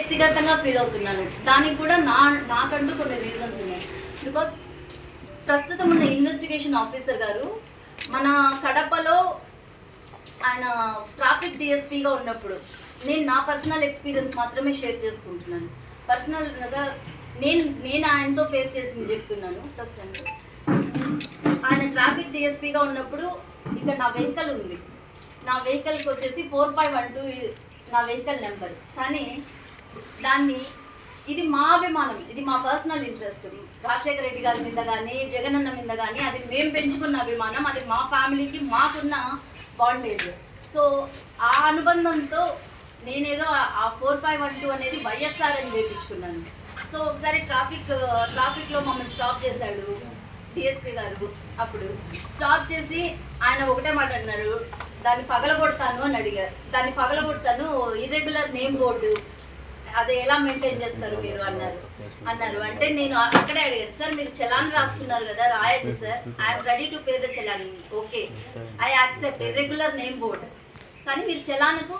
వ్యక్తిగతంగా ఫీల్ అవుతున్నాను. దానికి కూడా నాకంటూ కొన్ని రీజన్స్ ఉన్నాయి. బికాస్ ప్రస్తుతం ఉన్న ఇన్వెస్టిగేషన్ ఆఫీసర్ గారు మన కడపలో ఆయన ట్రాఫిక్ డిఎస్పీగా ఉన్నప్పుడు నేను నా పర్సనల్ ఎక్స్పీరియన్స్ మాత్రమే షేర్ చేసుకుంటున్నాను. పర్సనల్గా నేను ఆయనతో ఫేస్ చేసింది చెప్తున్నాను. ప్రస్తుతానికి ఆయన ట్రాఫిక్ డిఎస్పీగా ఉన్నప్పుడు ఇక్కడ నా వెహికల్ ఉంది. నా వెహికల్కి వచ్చేసి 4512 నా వెహికల్ నెంబర్. కానీ ఇది మా అభిమానం, ఇది మా పర్సనల్ ఇంట్రెస్ట్. రాజశేఖర రెడ్డి గారి మీద కానీ జగనన్న మీద కానీ అది మేము పెంచుకున్న అభిమానం, అది మా ఫ్యామిలీకి మాకున్న బాండేజ్. సో ఆ అనుబంధంతో నేనేదో ఆ 4512 అనేది వైఎస్ఆర్ అని వేయించుకున్నాను. సో ఒకసారి ట్రాఫిక్లో మమ్మల్ని స్టాప్ చేశాడు డిఎస్పీ గారు. అప్పుడు స్టాప్ చేసి ఆయన ఒకటే మాట అన్నారు, దాన్ని పగలగొడతాను అని అడిగారు. దాన్ని పగలగొడతాను, ఇర్రెగ్యులర్ నేమ్ బోర్డు అది ఎలా మెయింటైన్ చేస్తారు మీరు అన్నారు. అంటే నేను అక్కడే అడిగాను, సార్ మీరు చలాన్ రాస్తున్నారు కదా, రాయండి sir, I'm ready to pay the challan, okay I accept irregular name board, కానీ మీరు చలాన్కు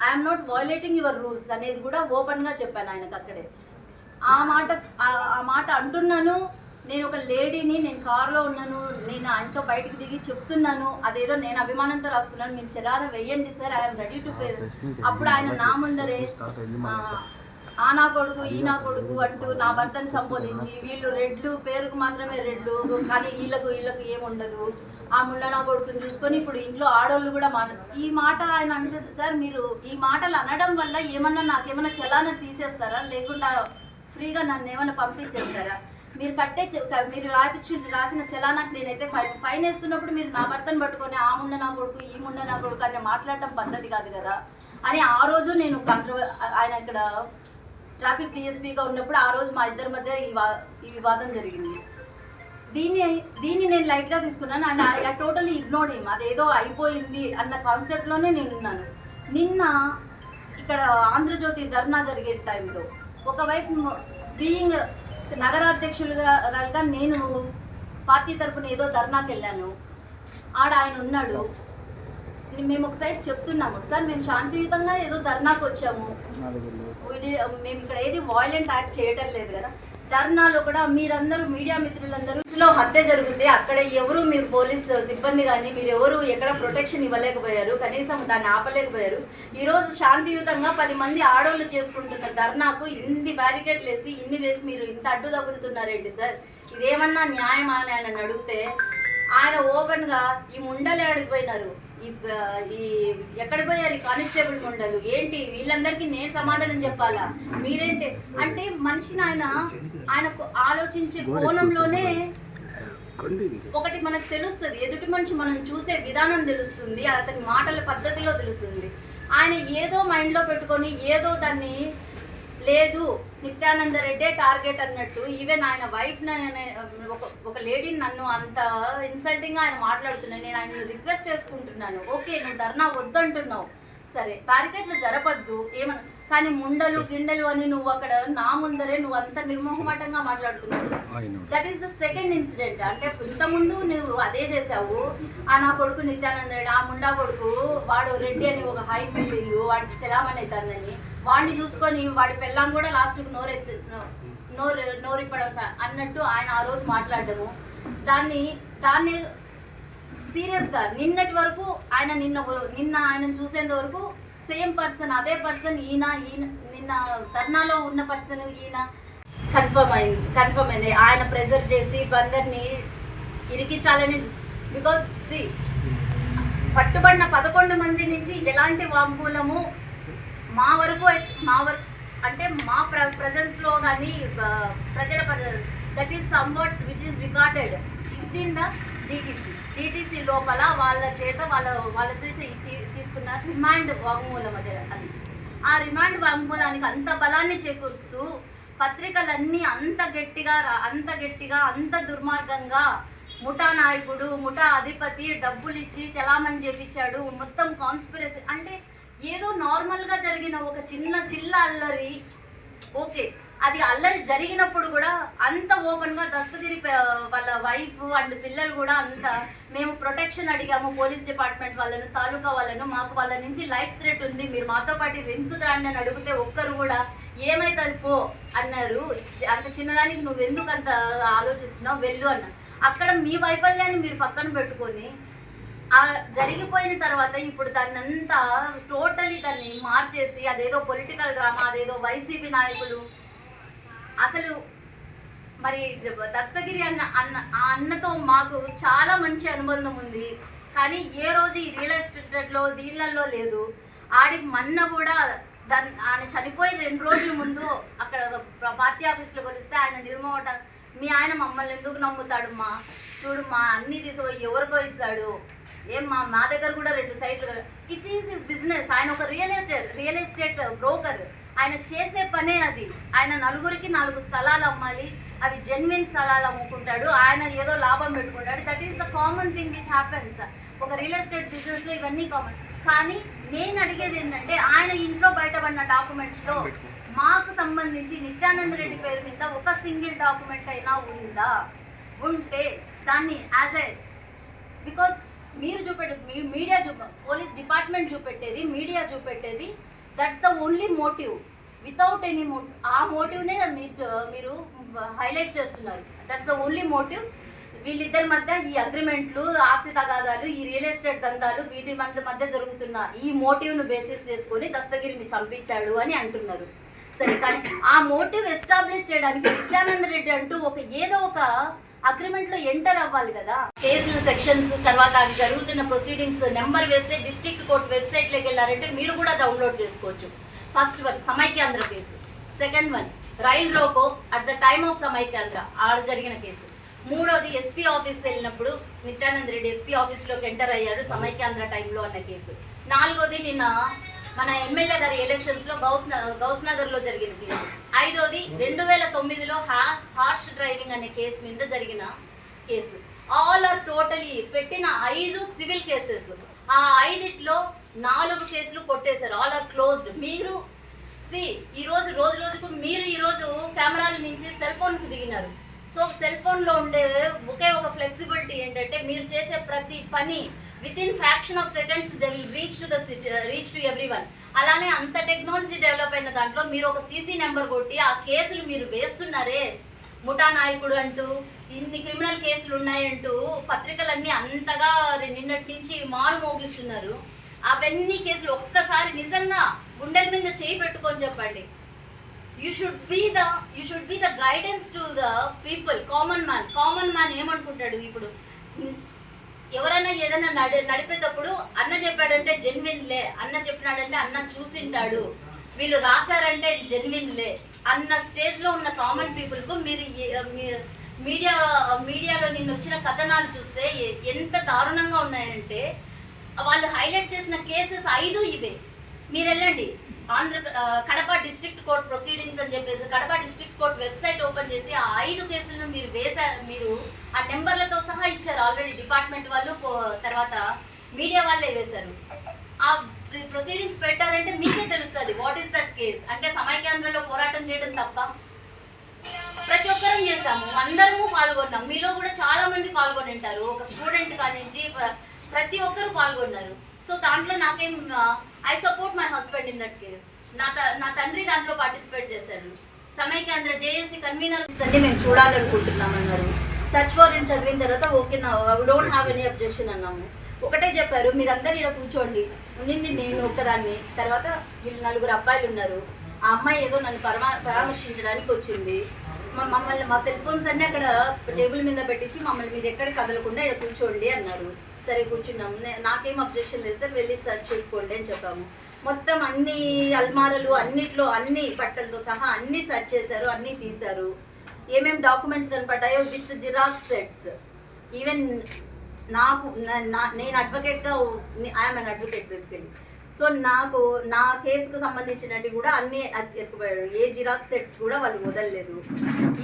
I'm not violating your rules అనేది కూడా ఓపెన్గా చెప్పాను ఆయనకు అక్కడే. ఆ మాట అంటున్నాను. నేను ఒక లేడీని, నేను కారులో ఉన్నాను, నేను ఆయనతో బయటికి దిగి చెప్తున్నాను, అదేదో నేను అభిమానంతో రాసుకున్నాను, నేను చలాన వెయ్యండి sir, I'm ready to pay. అప్పుడు ఆయన నా ముందరే ఆ నా కొడుకు ఈ నా కొడుకు అంటూ నా భర్తను సంబోధించి, వీళ్ళు రెడ్లు, పేరుకు మాత్రమే రెడ్లు, కానీ వీళ్ళకు ఏముండదు, ఆ ముళ్ళ నా కొడుకుని చూసుకొని ఇప్పుడు ఇంట్లో ఆడోళ్ళు కూడా ఈ మాట ఆయన అంటుంది. సార్ మీరు ఈ మాటలు అనడం వల్ల నాకేమన్నా చలాన తీసేస్తారా, లేకుండా ఫ్రీగా నన్ను ఏమైనా పంపించేస్తారా? మీరు రాసిన చలానాకు నేనైతే ఫైన్ వేస్తున్నప్పుడు మీరు నా భర్తను పట్టుకొని ఆ ముండ నా కొడుకు ఈ ముండ నా కొడుకు అని మాట్లాడటం పద్ధతి కాదు కదా అని ఆ రోజు నేను ఆయన ఇక్కడ ట్రాఫిక్ డిఎస్పీగా ఉన్నప్పుడు ఆ రోజు మా ఇద్దరి మధ్య ఈ వివాదం జరిగింది. దీన్ని నేను లైట్గా తీసుకున్నాను and I totally ignored him. అదేదో అయిపోయింది అన్న కాన్సెప్ట్లోనే నేను ఉన్నాను. నిన్న ఇక్కడ ఆంధ్రజ్యోతి ధర్నా జరిగే టైంలో ఒకవైపు బీయింగ్ నగరాధ్యక్షులుగా నేను పార్టీ తరఫున ఏదో ధర్నాకి వెళ్ళాను. ఆయన ఉన్నాడు. మేము ఒక సైడ్ చెప్తున్నాము, సార్ మేము శాంతియుతంగా ఏదో ధర్నాకు వచ్చాము, మేము ఇక్కడ ఏది వాయిలెంట్ యాక్ట్ చేయటం లేదు కదా. ధర్నాలో కూడా మీరందరూ మీడియా మిత్రులందరూ హత్య జరుగుతుంది, అక్కడ ఎవరు మీరు పోలీస్ సిబ్బంది కానీ మీరు ఎవరు ఎక్కడ ప్రొటెక్షన్ ఇవ్వలేకపోయారు, కనీసం దాన్ని ఆపలేకపోయారు. ఈరోజు శాంతియుతంగా 10 మంది ఆడోళ్ళు చేసుకుంటున్న ధర్నాకు ఇన్ని బ్యారికేడ్లు వేసి ఇన్ని వేసి మీరు ఇంత అడ్డు తగులుతున్నారేంటి సార్, ఇదేమన్నా న్యాయమా అని ఆయన అడిగితే ఆయన ఓపెన్గా ఈ ముండలే అడిగిపోయినారు, ఎక్కడ పోయారు ఈ కానిస్టేబుల్ ముండలు ఏంటి, వీళ్ళందరికీ నేను సమాధానం చెప్పాలా, మీరేంటి అంటే మనిషిని ఆయన ఆలోచించే కోణంలోనే ఒకటి మనకు తెలుస్తుంది, ఎదుటి మనిషి మనం చూసే విధానం తెలుస్తుంది, అతని మాటల పద్ధతిలో తెలుస్తుంది. ఆయన ఏదో మైండ్లో పెట్టుకొని ఏదో దాన్ని లేదు నిత్యానంద రెడ్డే టార్గెట్ అన్నట్టు, ఈవెన్ ఆయన వైఫ్ ఒక లేడీని నన్ను అంత ఇన్సల్టింగ్గా ఆయన మాట్లాడుతున్నాను. నేను ఆయన రిక్వెస్ట్ చేసుకుంటున్నాను, ఓకే నువ్వు ధర్నా వద్దంటున్నావు సరే, బ్యారికేడ్లు జరపద్దు ఏమన్నా, కానీ ముండలు గిండెలు అని నువ్వు అక్కడ నా ముందరే నువ్వు అంత నిర్మోహమాటంగా మాట్లాడుతున్నావు. That is the second incident. అంటే ఇంతకుముందు నువ్వు అదే చేసావు, ఆ నా కొడుకు నిత్యానంద రెడ్డి, ఆ ముండా కొడుకు వాడు రెడ్డి అని ఒక హై ఫీలింగ్, వాడికి చలామణి అవుతుందని వాడిని చూసుకొని వాడి పెళ్ళాం కూడా లాస్ట్కి నోరిప్పడం అన్నట్టు ఆయన ఆ రోజు మాట్లాడము. దాన్ని సీరియస్గా నిన్నటి వరకు నిన్న ఆయనను చూసేంత వరకు సేమ్ పర్సన్, అదే పర్సన్ ఈయన నిన్న ధర్నాలో ఉన్న పర్సన్ ఈయన కన్ఫర్మ్ అయింది. ఆయన ప్రెజర్ చేసి బందర్ని ఇరికించాలని, బికాస్ పట్టుబడిన 11 మంది నుంచి ఎలాంటి వాంగ్మూలము మా వరకు అంటే మా ప్రజెన్స్లో కానీ ప్రజల that is somewhat which is recorded with in the DTC లోపల వాళ్ళ చేత తీసుకున్న రిమాండ్ వాంగ్మూలం అది. ఆ రిమాండ్ వాంగ్మూలానికి అంత బలాన్ని చేకూరుస్తూ పత్రికలన్నీ అంత గట్టిగా అంత దుర్మార్గంగా ముఠా నాయకుడు, ముఠా అధిపతి డబ్బులు ఇచ్చి చలామణి చేపించాడు, మొత్తం కాన్స్పిరసీ అంటే ఏదో నార్మల్గా జరిగిన ఒక చిల్ల అల్లరి ఓకే, అది అల్లరి జరిగినప్పుడు కూడా అంత ఓపెన్గా దస్తగిరి వాళ్ళ వైఫ్ అండ్ పిల్లలు కూడా అంత మేము ప్రొటెక్షన్ అడిగాము పోలీస్ డిపార్ట్మెంట్ వాళ్ళను, తాలూకా వాళ్ళను, మాకు వాళ్ళ నుంచి లైఫ్ థ్రెట్ ఉంది, మీరు మాతో పాటు రిమ్స్కి రండి అని అడిగితే ఒక్కరు కూడా ఏమైతుంది పో అన్నారు. అంత చిన్నదానికి నువ్వు ఎందుకు అంత ఆలోచిస్తున్నావు, వెళ్ళు అన్నారు. అక్కడ మీ వైఫల్యాన్ని మీరు పక్కన పెట్టుకొని జరిగిపోయిన తర్వాత ఇప్పుడు దాన్ని అంతా టోటలీ దాన్ని మార్చేసి అదేదో పొలిటికల్ డ్రామా, అదేదో వైసీపీ నాయకులు. అసలు మరి దస్తగిరి అన్నతో మాకు చాలా మంచి అనుబంధం ఉంది, కానీ ఏ రోజు ఈ రియల్ ఎస్టేట్లో దీళ్ళల్లో లేదు. ఆడికి మొన్న కూడా ఆయన చనిపోయిన 2 రోజుల ముందు అక్కడ పార్టీ ఆఫీస్లో కొలిస్తే ఆయన నిర్మోట, మీ ఆయన మమ్మల్ని ఎందుకు నమ్ముతాడు మా, చూడు మా అన్నీ తీసుకుపోయి ఎవరికో ఇస్తాడు, ఏం మా దగ్గర కూడా 2 సైట్లు. It's is his business. ఆయన ఒక రియల్ ఎస్టేట్ బ్రోకర్. ఆయన చేసే పనే అది. ఆయన నలుగురికి 4 స్థలాలు అమ్మాలి, అవి జెన్యున్ స్థలాలు అమ్ముకుంటాడు, ఆయన ఏదో లాభం పెట్టుకుంటాడు. That is the common thing which happens ఒక రియల్ ఎస్టేట్ బిజినెస్లో. ఇవన్నీ కామన్. కానీ నేను అడిగేది ఏంటంటే ఆయన ఇంట్లో బయటపడిన డాక్యుమెంట్స్లో మాకు సంబంధించి నిత్యానంద రెడ్డి పేరు మీద ఒక సింగిల్ డాక్యుమెంట్ అయినా ఉందా? ఉంటే దాన్ని యాజ్ ఏ, బికాజ్ మీరు మీడియా పోలీస్ డిపార్ట్మెంట్ చూపెట్టేది, మీడియా చూపెట్టేది, that's the only motive. Without any motive, ఆ మోటివ్నే మీరు హైలైట్ చేస్తున్నారు. That's the only motive. వీళ్ళిద్దరి మధ్య ఈ అగ్రిమెంట్లు, ఆస్తి తగాదాలు, ఈ రియల్ ఎస్టేట్ దందాలు, వీటి మధ్య జరుగుతున్న ఈ మోటివ్ను బేసిస్ చేసుకొని దస్తగిరిని చంపించాడు అని అంటున్నారు. సరే, కానీ ఆ మోటివ్ ఎస్టాబ్లిష్ చేయడానికి నిత్యానంద రెడ్డి అంటూ ఏదో ఒక అగ్రిమెంట్లో ఎంటర్ అవ్వాలి కదా. కేసులు, సెక్షన్స్, తర్వాత అవి జరుగుతున్న ప్రొసీడింగ్స్ నెంబర్ వేస్తే డిస్ట్రిక్ట్ కోర్ట్ వెబ్సైట్లోకి వెళ్ళారంటే మీరు కూడా డౌన్లోడ్ చేసుకోవచ్చు. First one Samaikyandhra case, second one rail roko at the time of Samaikyandhra ఆడ జరిగిన కేసు, మూడోది ఎస్పీ ఆఫీస్ వెళ్ళినప్పుడు నిత్యానంద రెడ్డి ఎస్పీ ఆఫీస్లోకి ఎంటర్ అయ్యారు సమైక్యాంధ్ర టైంలో అన్న కేసు, నాలుగోది నిన్న మన ఎమ్మెల్యే గారి ఎలక్షన్స్లో గౌస్నగర్లో జరిగిన కేసు, ఐదోది 2009లో హార్ష్ డ్రైవింగ్ అనే కేసు మీద జరిగిన కేసు. ఆల్ ఆర్ టోటలీ పెట్టిన 5 సివిల్ కేసెస్. ఆ 5లో 4 కేసులు కొట్టేశారు. All are closed. మీరు ఈరోజు రోజుకు మీరు ఈరోజు కెమెరాల నుంచి సెల్ ఫోన్కి దిగినారు. సో సెల్ ఫోన్లో ఉండే ఒకే ఒక ఫ్లెక్సిబిలిటీ ఏంటంటే మీరు చేసే ప్రతి పని with in fraction of seconds they will reach to everyone. అలానే అంత టెక్నాలజీ డెవలప్ అయిన దాంట్లో మీరు ఒక సీసీ నెంబర్ కొట్టి ఆ కేసులు మీరు వేస్తున్నారే, ముఠా నాయకుడు అంటూ ఇన్ని క్రిమినల్ కేసులు ఉన్నాయంటూ పత్రికలన్నీ అంతగా నిన్నటి నుంచి మారు మోగిస్తున్నారు. అవన్నీ కేసులు ఒక్కసారి నిజంగా గుండెల మీద చేయి పెట్టుకొని చెప్పండి. You should be the guidance to the people. Common man ఏమనుకుంటాడు? ఇప్పుడు ఎవరైనా ఏదైనా నడిపేటప్పుడు అన్న చెప్పాడంటే జెన్విన్లే, అన్న చెప్పినాడంటే అన్న చూసింటాడు, వీళ్ళు రాశారంటే జెన్విన్లే అన్న స్టేజ్లో ఉన్న కామన్ పీపుల్కు మీరు మీడియాలో నిన్న వచ్చిన కథనాలు చూస్తే ఎంత దారుణంగా ఉన్నాయంటే వాళ్ళు హైలైట్ చేసిన కేసెస్ 5 ఇవే. మీరు వెళ్ళండి కడప డిస్ట్రిక్ట్ కోర్ట్ ప్రొసీడింగ్స్ అని చెప్పేసి Kadapa district court website open చేసి ఆ 5 కేసులను మీరు ఆ నెంబర్లతో సహా ఇచ్చారు. ఆల్రెడీ డిపార్ట్మెంట్ వాళ్ళు, తర్వాత మీడియా వాళ్ళే వేశారు. ఆ ప్రొసీడింగ్స్ పెట్టారంటే మీకే తెలుస్తుంది వాట్ ఈస్ దట్ కేస్. అంటే సమైక్యాంధ్రలో పోరాటం చేయడం తప్ప? ప్రతి ఒక్కరం చేశాము, అందరము పాల్గొన్నాం. మీలో కూడా చాలా మంది పాల్గొని ఉంటారు. ఒక స్టూడెంట్ కానించి ప్రతి ఒక్కరు పాల్గొన్నారు. సో దాంట్లో నాకేం, I support my husband in that case. నా తండ్రి దాంట్లో పార్టిసిపేట్ చేశాడు. సమైక్యాంధ్ర జేఏసీ కన్వీనర్ అన్ని మేము చూడాలనుకుంటున్నాం అన్నారు. సర్చ్ వారెంట్ చదివిన తర్వాత ఓకే నా డోంట్ హ్యావ్ ఎనీ అబ్జెక్షన్ అన్నాము. ఒకటే చెప్పారు, మీరందరూ ఇక్కడ కూర్చోండి. ఉండింది నేను ఒక్కదాన్ని, తర్వాత వీళ్ళు 4 అబ్బాయిలు ఉన్నారు. ఆ అమ్మాయి ఏదో నన్ను పరామర్శించడానికి వచ్చింది. మమ్మల్ని మా సెల్ ఫోన్స్ అన్నీ అక్కడ టేబుల్ మీద పెట్టించి మమ్మల్ని మీరు ఎక్కడ కదలకుండా ఇక్కడ కూర్చోండి అన్నారు. సరే కూర్చున్నాము. నాకేం అబ్జెక్షన్ లేదు సార్, వెళ్ళి సర్చ్ చేసుకోండి అని చెప్పాము. మొత్తం అన్ని అల్మారాలు అన్నిట్లో అన్ని బట్టలతో సహా అన్నీ సర్చ్ చేశారు, అన్నీ తీశారు. ఏమేమి డాక్యుమెంట్స్ కనపడ్డాయో విత్ జిరాక్స్ సెట్స్. ఈవెన్ నేను అడ్వకేట్గా, I'm an advocate basically. So నా కేసుకు సంబంధించినట్టు కూడా అన్నీ ఎత్తుకుపోయాడు. ఏ జిరాక్స్ సెట్స్ కూడా వాళ్ళు వదలలేదు.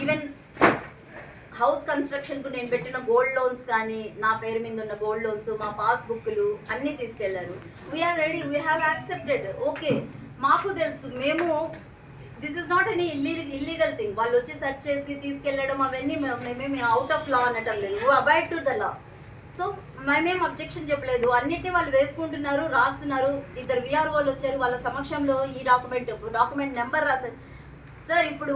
ఈవెన్ హౌస్ కన్స్ట్రక్షన్కు నేను పెట్టిన గోల్డ్ లోన్స్ కానీ, నా పేరు మీద ఉన్న గోల్డ్ లోన్స్, మా పాస్బుక్లు అన్నీ తీసుకెళ్లారు. We're ready, we have accepted. Okay, మాకు తెలుసు, మేము this is not any illegal thing. వాళ్ళు వచ్చి సెర్చ్ చేసి తీసుకెళ్ళడం అవన్నీ మేము అవుట్ ఆఫ్ లా అనటం లేదు, avoid to the law. So మేమేం అబ్జెక్షన్ చెప్పలేదు, అన్నిటినీ వాళ్ళు వేసుకుంటున్నారు, రాస్తున్నారు. ఇద్దరు విఆర్ఓలు వచ్చారు, వాళ్ళ సమక్షంలో ఈ డాక్యుమెంట్ నెంబర్ రాశారు. సార్ ఇప్పుడు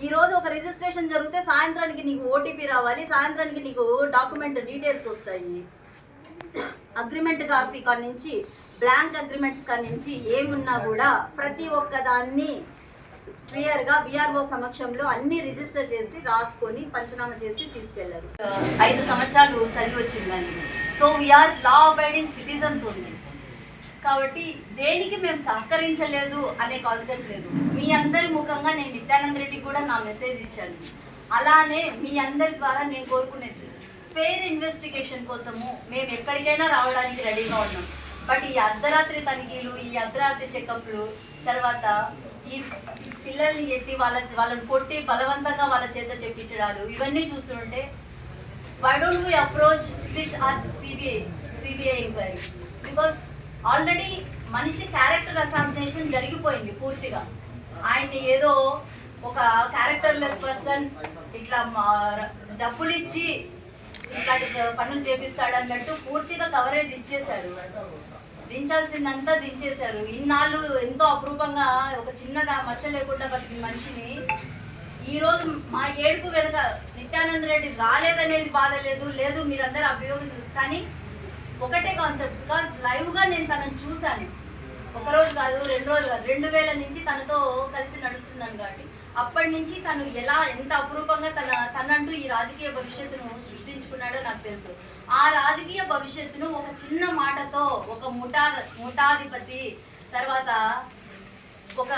ఈరోజు ఒక రిజిస్ట్రేషన్ జరిగితే సాయంత్రానికి నీకు ఓటీపీ రావాలి, సాయంత్రానికి నీకు డాక్యుమెంట్ డీటెయిల్స్ వస్తాయి. అగ్రిమెంట్ కాపీ కాడి నుంచి బ్లాంక్ అగ్రిమెంట్స్ కాడి నుంచి ఏమున్నా కూడా ప్రతి ఒక్క దాన్ని క్లియర్గా విఆర్ఓ సమక్షంలో అన్ని రిజిస్టర్ చేసి రాసుకొని పంచనామా చేసి తీసుకెళ్లారు. 5 సంవత్సరాలు చదివి వచ్చిందండి. So we're law abiding citizens ఉంది కాబట్టి దేనికి మేము సహకరించలేదు అనే కాన్సెప్ట్ లేదు. మీ అందరి ముఖంగా నేను నిత్యానంద రెడ్డి కూడా నా మెసేజ్ ఇచ్చాను. అలానే మీ అందరి ద్వారా నేను కోరుకునేది ఫెయిర్ ఇన్వెస్టిగేషన్ కోసము మేము ఎక్కడికైనా రావడానికి రెడీగా ఉన్నాం. బట్ ఈ అర్ధరాత్రి తనిఖీలు, ఈ అర్ధరాత్రి చెకప్లు, తర్వాత ఈ పిల్లల్ని ఎత్తి వాళ్ళని కొట్టి బలవంతంగా వాళ్ళ చేత చెప్పించడాలు, ఇవన్నీ చూస్తుంటే why don't we approach SIT or CBI enquiry? Because already మనిషి క్యారెక్టర్ అసాసినేషన్ జరిగిపోయింది పూర్తిగా. ఆయన్ని ఏదో ఒక క్యారెక్టర్లెస్ పర్సన్ ఇట్లా డబ్బులు ఇచ్చి ఇట్లాంటి పనులు చేపిస్తాడన్నట్టు పూర్తిగా కవరేజ్ ఇచ్చేశారు. దించాల్సిందంతా దించేశారు. ఇన్నాళ్ళు ఎంతో అపురూపంగా ఒక చిన్న మచ్చ లేకుండా బతికిన మనిషిని ఈరోజు మా ఏడుపు వెనుక నిత్యానంద రెడ్డి రాలేదనేది బాధ లేదు మీరందరూ అభియోగం. కానీ ఒకటే కాన్సెప్ట్, బికాజ్ లైవ్గా నేను తనను చూశాను. ఒకరోజు కాదు, 2 రోజులు కాదు, 2000 నుంచి తనతో కలిసి నడుస్తున్నాను. కాబట్టి అప్పటి నుంచి తను ఎంత అపురూపంగా తనంటూ ఈ రాజకీయ భవిష్యత్తును సృష్టించుకున్నాడో నాకు తెలుసు. ఆ రాజకీయ భవిష్యత్తును ఒక చిన్న మాటతో ఒక ముఠాధిపతి, తర్వాత ఒక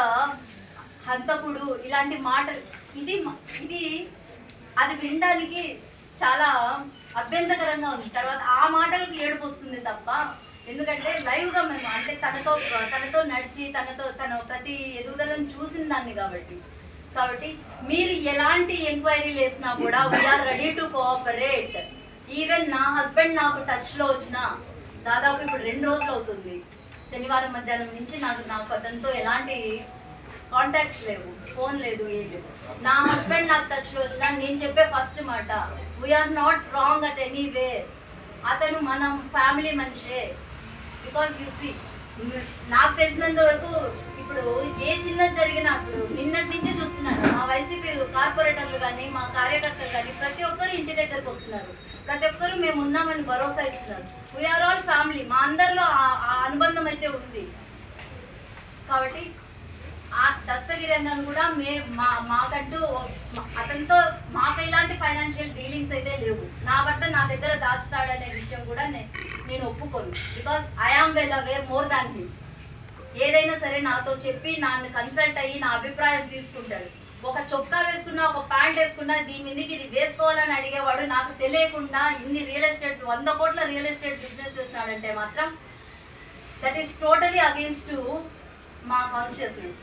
హంతకుడు, ఇలాంటి మాటలు ఇది అది వినడానికి చాలా అభ్యంతకరంగా ఉంది. తర్వాత ఆ మాటలకు ఏడుపు వస్తుంది తప్ప, ఎందుకంటే లైవ్గా మేము అంటే తనతో నడిచి తన ప్రతి ఎదుగుదలను చూసిన దాన్ని కాబట్టి మీరు ఎలాంటి ఎంక్వైరీలు వేసినా కూడా we're ready to cooperate. Even నా హస్బెండ్ నాకు టచ్లో వచ్చిన దాదాపు ఇప్పుడు 2 రోజులు అవుతుంది. శనివారం మధ్యాహ్నం నుంచి నాకు అతనితో ఎలాంటి కాంటాక్ట్స్ లేవు, ఫోన్ లేదు, ఏం లేదు. నా హస్బెండ్ నాకు టచ్లో వచ్చినా నేను చెప్పే ఫస్ట్ మాట, we're not wrong at anyway. అతను మనం ఫ్యామిలీ మనిషే. బికాజ్ యూ సీ, నాకు తెలిసినంత వరకు ఇప్పుడు ఏ చిన్నది జరిగినా ఇప్పుడు నిన్నటి నుంచి చూస్తున్నాను, మా వైసీపీ కార్పొరేటర్లు కానీ మా కార్యకర్తలు కానీ ప్రతి ఒక్కరు ఇంటి దగ్గరకు వస్తున్నారు. ప్రతి ఒక్కరు మేము ఉన్నామని భరోసా ఇస్తున్నారు. We're all family. మా అందరిలో ఆ అనుబంధం అయితే ఉంది. కాబట్టి ఆ దస్తగిరి అన్నను కూడా మాకంటూ అతనితో మాకు ఇలాంటి ఫైనాన్షియల్ డీలింగ్స్ అయితే లేవు. నా భర్త నా దగ్గర దాచుతాడనే విషయం కూడా నేను ఒప్పుకోను. Because I am well aware more than him. ఏదైనా సరే నాతో చెప్పి నన్ను కన్సల్ట్ అయ్యి నా అభిప్రాయం తీసుకుంటాడు. ఒక చొక్కా వేసుకున్నా, ఒక ప్యాంట్ వేసుకున్నా దీని మీదకి ఇది వేసుకోవాలని అడిగేవాడు. నాకు తెలియకుండా ఇన్ని 100 కోట్ల రియల్ ఎస్టేట్ బిజినెస్ చేస్తున్నాడంటే మాత్రం దట్ ఈస్ టోటలీ అగెయిన్స్ట్ మా కాన్షియస్నెస్.